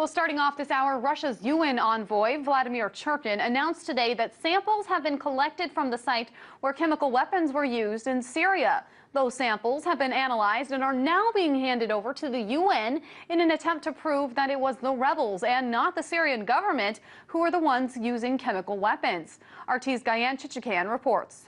Well, starting off this hour, Russia's UN envoy, Vladimir Churkin, announced today that samples have been collected from the site where chemical weapons were used in Syria. Those samples have been analyzed and are now being handed over to the UN in an attempt to prove that it was the rebels and not the Syrian government who are the ones using chemical weapons. RT's Gayan Chichikan reports.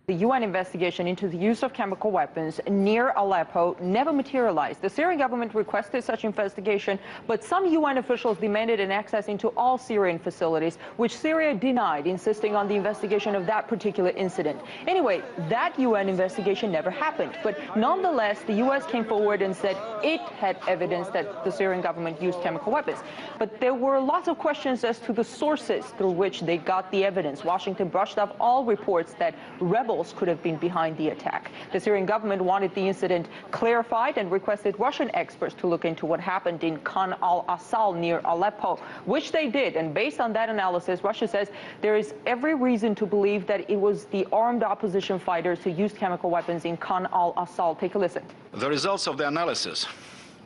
The UN investigation into the use of chemical weapons near Aleppo never materialized. The Syrian government requested such investigation, but some UN officials demanded an access into all Syrian facilities, which Syria denied, insisting on the investigation of that particular incident. Anyway, that UN investigation never happened. But nonetheless, the US came forward and said it had evidence that the Syrian government used chemical weapons. But there were lots of questions as to the sources through which they got the evidence. Washington brushed off all reports that rebels could have been behind the attack. The Syrian government wanted the incident clarified and requested Russian experts to look into what happened in Khan al-Assal near Aleppo, which they did. And based on that analysis, Russia says there is every reason to believe that it was the armed opposition fighters who used chemical weapons in Khan al-Assal. Take a listen. The results of the analysis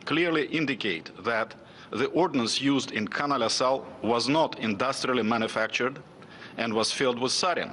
clearly indicate that the ordnance used in Khan al-Assal was not industrially manufactured and was filled with sarin.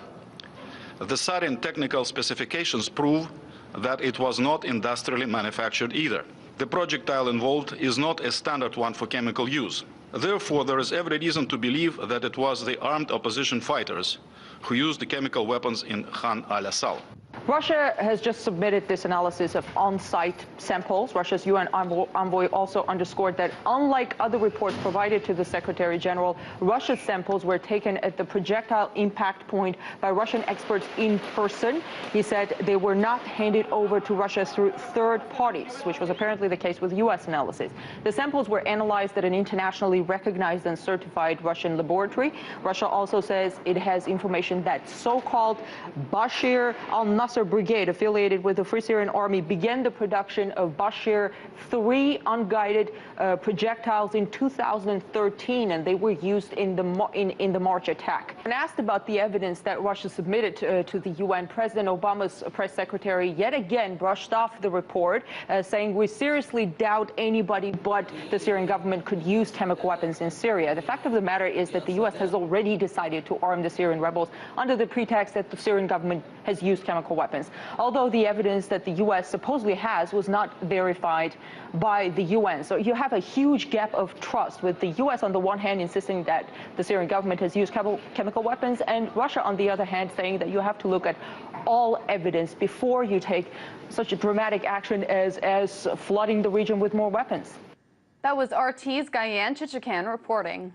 The sarin technical specifications prove that it was not industrially manufactured either. The projectile involved is not a standard one for chemical use. Therefore, there is every reason to believe that it was the armed opposition fighters who used the chemical weapons in Khan al-Assal. Russia has just submitted this analysis of on-site samples. Russia's UN envoy also underscored that unlike other reports provided to the Secretary General, Russia's samples were taken at the projectile impact point by Russian experts in person. He said they were not handed over to Russia through third parties, which was apparently the case with U.S. analysis. The samples were analyzed at an internationally recognized and certified Russian laboratory. Russia also says it has information that so-called Bashir al-Nasser brigade affiliated with the Free Syrian Army began the production of Bashir 3 unguided projectiles in 2013, and they were used in the March attack. When asked about the evidence that Russia submitted to the UN, President Obama's press secretary yet again brushed off the report, saying we seriously doubt anybody but the Syrian government could use chemical weapons in Syria. The fact of the matter is that the U.S. has already decided to arm the Syrian rebels under the pretext that the Syrian government has used chemical weapons, although the evidence that the U.S. supposedly has was not verified by the UN. So you have a huge gap of trust, with the U.S. on the one hand insisting that the Syrian government has used chemical weapons, and Russia on the other hand saying that you have to look at all evidence before you take such a dramatic action as flooding the region with more weapons. That was RT's Gayan Chichikan reporting.